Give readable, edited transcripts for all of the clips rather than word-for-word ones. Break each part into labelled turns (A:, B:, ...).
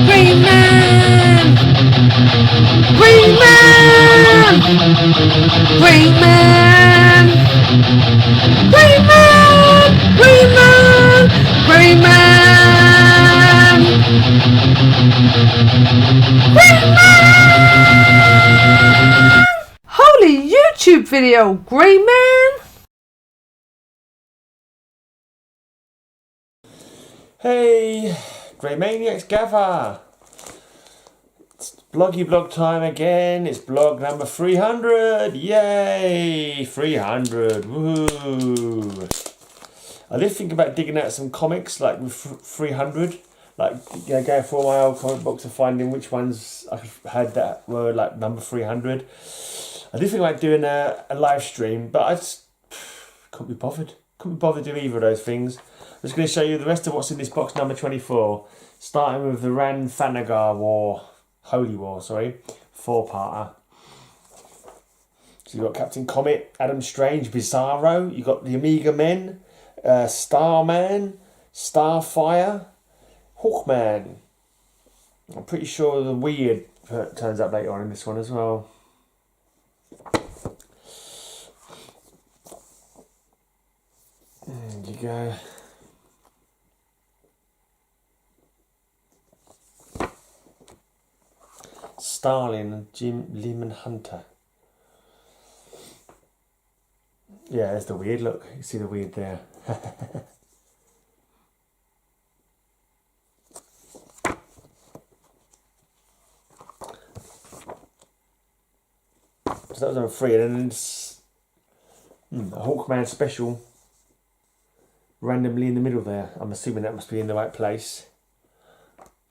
A: Greyman! Greyman! Greyman! Greyman! Greyman! Greyman! Greyman! Holy YouTube video, Greyman!
B: Hey, Grey Maniacs gather! It's Bloggy blog time again. It's blog number 300. Yay! 300. Woo! I did think about digging out some comics like with 300. Like, you know, going through my old comic books and finding which ones I had that were like number 300. I did think about doing a live stream, but I just couldn't be bothered. Couldn't be bothered doing either of those things. I'm just going to show you the rest of what's in this box number 24. Starting with the Rann-Thanagar War, Holy War, sorry, 4-parter. So you've got Captain Comet, Adam Strange, Bizarro. You've got the Omega Men, Starman, Starfire, Hawkman. I'm pretty sure the Weird turns up later on in this one as well. There you go. Starling and Jim Lehman Hunter. Yeah, there's the Weird. Look, you see the Weird there. So that was number 3, and then it's a Hawkman special randomly in the middle there. I'm assuming that must be in the right place.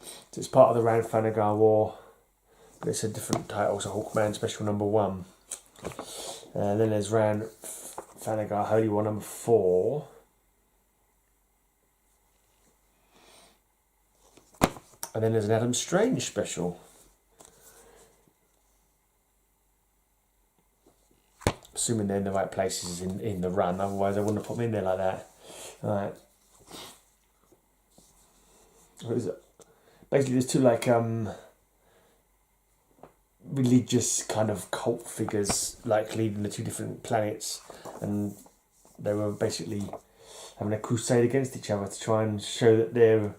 B: So it's part of the Rann-Thanagar War, but it's a different title, so Hawkman special number 1. And then there's Rann-Thanagar Holy War number 4. And then there's an Adam Strange special. Assuming they're in the right places in the run, otherwise I wouldn't have put them in there like that. Alright. What is it? Basically there's two like religious kind of cult figures like leading the 2 different planets, and they were basically having a crusade against each other to try and show that their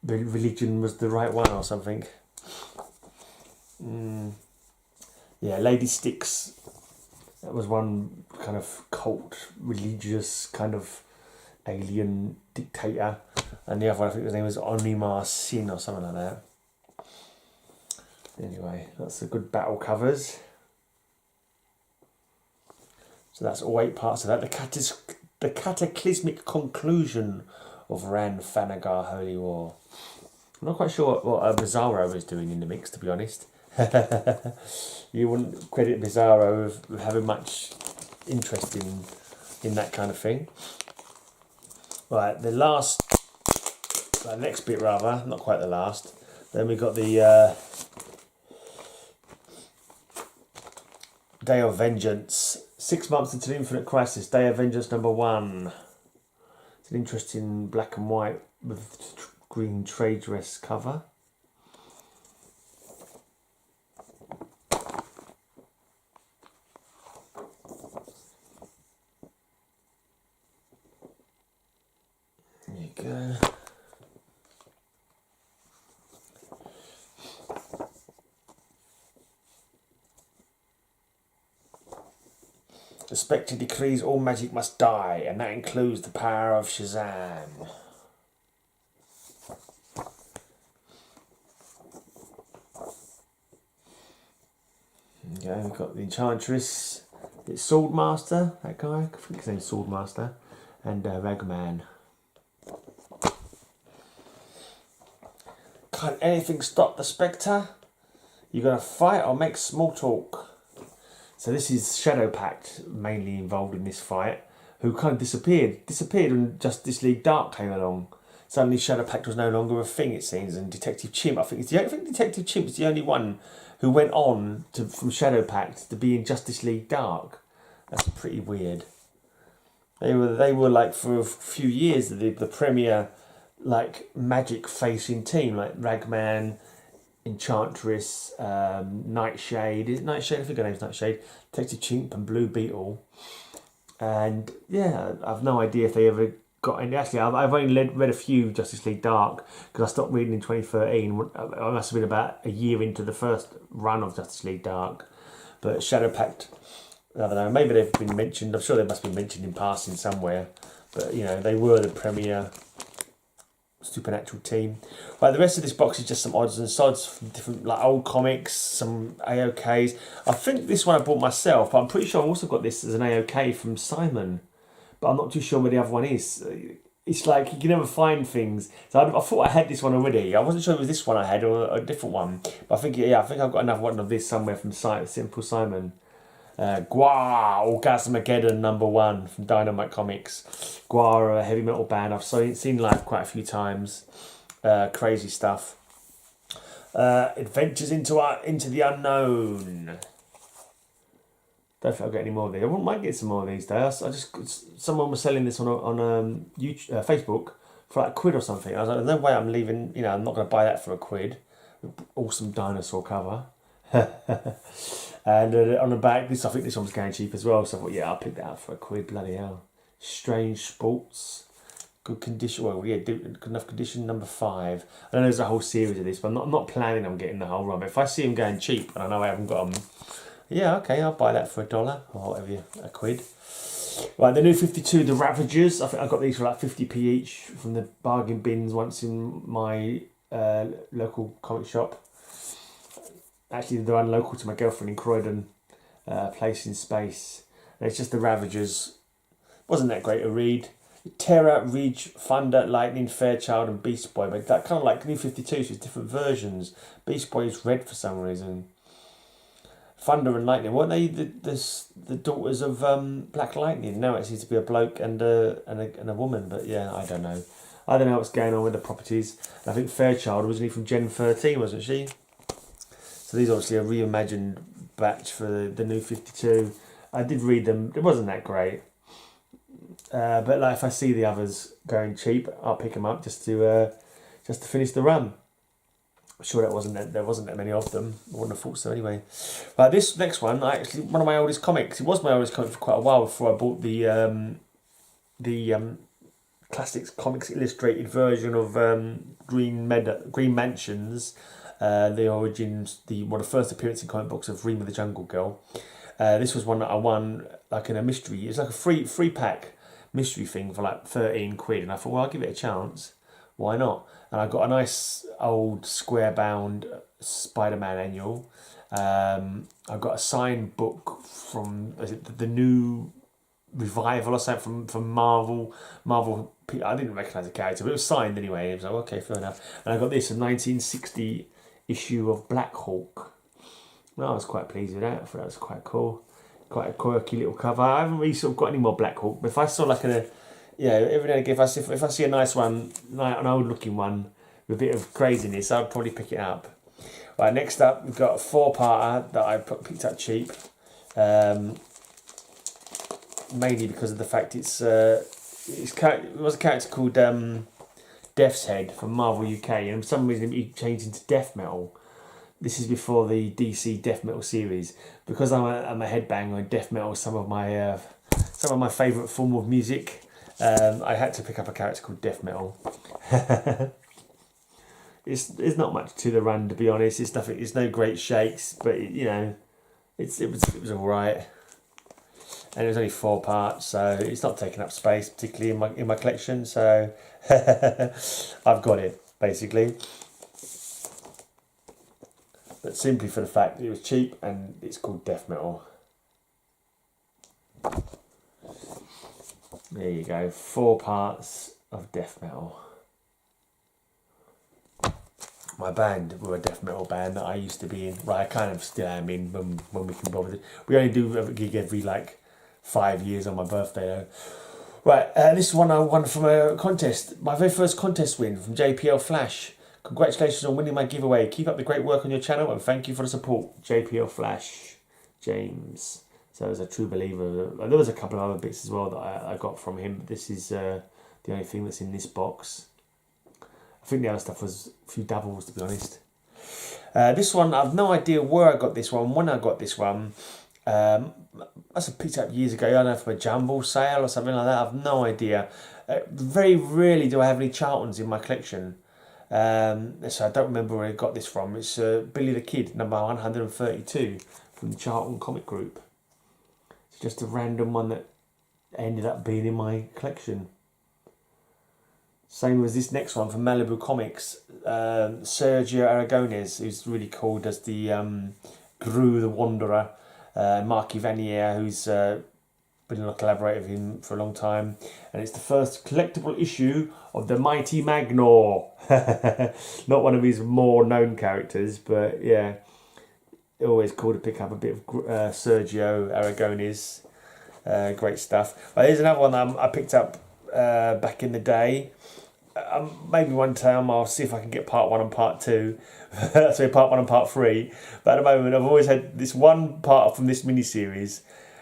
B: religion was the right one or something. Yeah, Lady Styx. That was one kind of cult, religious kind of alien dictator, and the other one, I think his name was Onimar Sin or something like that. Anyway, that's the good battle covers. So that's all 8 parts of that. The cataclysmic conclusion of Rann-Thanagar Holy War. I'm not quite sure what Bizarro is doing in the mix, to be honest. You wouldn't credit Bizarro with having much interest in that kind of thing. Right, the next bit rather, not quite the last. Then we've got the Day of Vengeance. 6 months into the Infinite Crisis, Day of Vengeance number 1. It's an interesting black and white with green trade dress cover. There you go. The Spectre decrees all magic must die, and that includes the power of Shazam. Okay, we've got the Enchantress, it's Swordmaster, that guy, I think his name's Swordmaster, and Ragman. Can't anything stop the Spectre? You gonna fight or make small talk? So this is Shadow Pact mainly involved in this fight, who kind of disappeared when Justice League Dark came along. Suddenly Shadow Pact was no longer a thing, it seems, and Detective Chimp, I think Detective Chimp is the only one who went on from Shadow Pact to be in Justice League Dark. That's pretty weird. They were like for a few years the premier like magic facing team, like Ragman, Enchantress, Nightshade. Is it Nightshade? I think her name's Nightshade. Detective Chimp and Blue Beetle. And yeah, I've no idea if they ever got any. Actually, I've only read a few Justice League Dark because I stopped reading in 2013. I must have been about a year into the first run of Justice League Dark. But Shadow Pact, I don't know, maybe they've been mentioned. I'm sure they must be mentioned in passing somewhere. But, you know, they were the premier supernatural team. Right, the rest of this box is just some odds and sods from different, like, old comics, some AOKs. I think this one I bought myself, but I'm pretty sure I also got this as an AOK from Simon. But I'm not too sure where the other one is. It's like you can never find things. So I thought I had this one already. I wasn't sure it was this one I had or a different one. But I think, yeah, I think I've got another one of this somewhere from Simple Simon. Orgasmageddon #1 from Dynamite Comics. Gwar, a heavy metal band I've seen live quite a few times. Crazy stuff. Adventures into the Unknown. Don't think I'll get any more of these. I wouldn't mind getting some more of these days. Someone was selling this on YouTube, Facebook for like £1 or something. I was like, there's no way I'm leaving. You know, I'm not going to buy that for £1. Awesome dinosaur cover. And on the back, I think this one was going cheap as well. So I thought, yeah, I'll pick that up for £1. Bloody hell! Strange Sports, good condition. Well, yeah, good enough condition. #5. I know there's a whole series of this, but I'm not planning on getting the whole run. But if I see them going cheap and I know I haven't got them, yeah, okay, I'll buy that for $1 or whatever, £1. Right, the new 52, the Ravagers. I think I got these for like 50p each from the bargain bins once in my local comic shop. Actually, they're unlocal to my girlfriend in Croydon, Place in Space. And it's just the Ravagers. Wasn't that great a read. Terra, Ridge, Thunder, Lightning, Fairchild, and Beast Boy. But that kind of like New 52, so it's different versions. Beast Boy is red for some reason. Thunder and Lightning, weren't they the daughters of Black Lightning? Now it seems to be a bloke and a woman, but yeah, I don't know. I don't know what's going on with the properties. I think Fairchild wasn't he from Gen 13, wasn't she? So these are obviously a reimagined batch for the New 52. I did read them. It wasn't that great. But like if I see the others going cheap, I'll pick them up just to finish the run. I'm sure there wasn't that many of them. I wouldn't have thought so anyway. But this next one, one of my oldest comics. It was my oldest comic for quite a while before I bought the Classics Comics Illustrated version of Green Mansions. The origins, one of the first appearance in comic books of Reema the Jungle Girl. This was one that I won like in a mystery. It was like a free pack mystery thing for like £13, and I thought, well, I'll give it a chance. Why not? And I got a nice old square bound Spider-Man annual. I got a signed book from the new revival or something from Marvel. I didn't recognise the character, but it was signed anyway. It was like, okay, fair enough. And I got this, a 1960 issue of Black Hawk. Well, I was quite pleased with that. I thought that was quite cool. Quite a quirky little cover. I haven't really sort of got any more Black Hawk, but if I saw like every now and again, if I see a nice one, an old looking one with a bit of craziness, I'd probably pick it up. Right, next up we've got a 4-parter that I picked up cheap, mainly because of the fact it was a character called Death's Head from Marvel UK, and for some reason he changed into Death Metal. This is before the DC Death Metal series. Because I'm a headbanger and Death Metal is some of my favourite form of music. I had to pick up a character called Death Metal. There's not much to the run, to be honest. It's no great shakes, but it was all right. And it was only 4 parts, so it's not taking up space, particularly in my collection. So I've got it basically. But simply for the fact that it was cheap and it's called Death Metal. There you go, 4 parts of Death Metal. My band were a Death Metal band that I used to be in. Right, I kind of still am in when we can bother. We only do a gig every 5 years on my birthday though. Right, this is one I won from a contest. My very first contest win from JPL Flash. Congratulations on winning my giveaway. Keep up the great work on your channel and thank you for the support. JPL Flash, James. So as a true believer, there was a couple of other bits as well that I got from him. But this is the only thing that's in this box. think the other stuff was a few doubles, to be honest. This one, I've no idea where I got this one, when I got this one. I must have picked it up years ago, I don't know, from a jumble sale or something like that. I've no idea. Very rarely do I have any Charltons in my collection. So I don't remember where I got this from. It's Billy the Kid, number 132 from the Charlton comic group. It's just a random one that ended up being in my collection. Same as this next one from Malibu Comics, Sergio Aragonés, who's really cool, does the Gru the Wanderer, Marky Vanier, who's been a collaborator with him for a long time, and it's the first collectible issue of the Mighty Magnor. Not one of his more known characters, but yeah, always cool to pick up a bit of Sergio Aragonés. Great stuff. But here's another one that I picked up back in the day. Maybe one time I'll see if I can get part 1 and part 2. So part 1 and part 3. But at the moment I've always had this one part from this mini-series.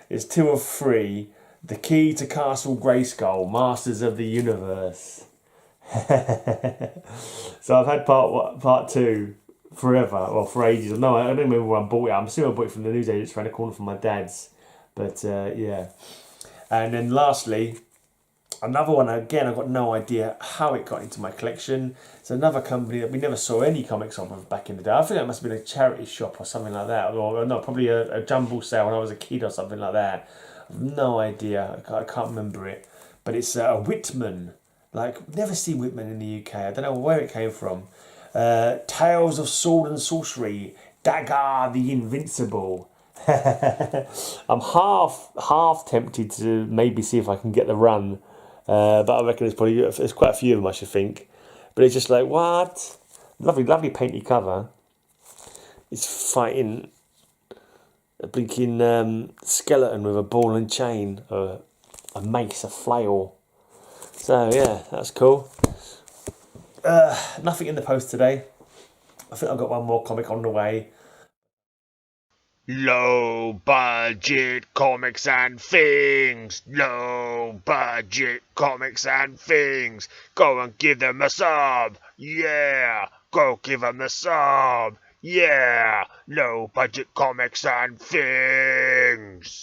B: It's 2 of 3. The Key to Castle Grayskull, Masters of the Universe. So I've had part 2 forever, or for ages. No, I don't remember where I bought it. I'm assuming I bought it from the newsagents around the corner from my dad's. But yeah. And then lastly, another one, again, I've got no idea how it got into my collection. It's another company that we never saw any comics of back in the day. I think that must have been a charity shop or something like that. Or no, probably a jumble sale when I was a kid or something like that. I've no idea. I can't remember it. But it's a Whitman. Like, never seen Whitman in the UK. I don't know where it came from. Tales of Sword and Sorcery. Dagger the Invincible. I'm half tempted to maybe see if I can get the run. But I reckon there's quite a few of them, I should think. But it's just like, what? Lovely painty cover. It's fighting a blinking skeleton with a ball and chain, a mace, a flail. So yeah, that's cool. Nothing in the post today. I think I've got one more comic on the way.
C: Low budget comics and things. Low budget comics and things. Go and give them a sub. Yeah. Go give them a sub. Yeah. Low budget comics and things.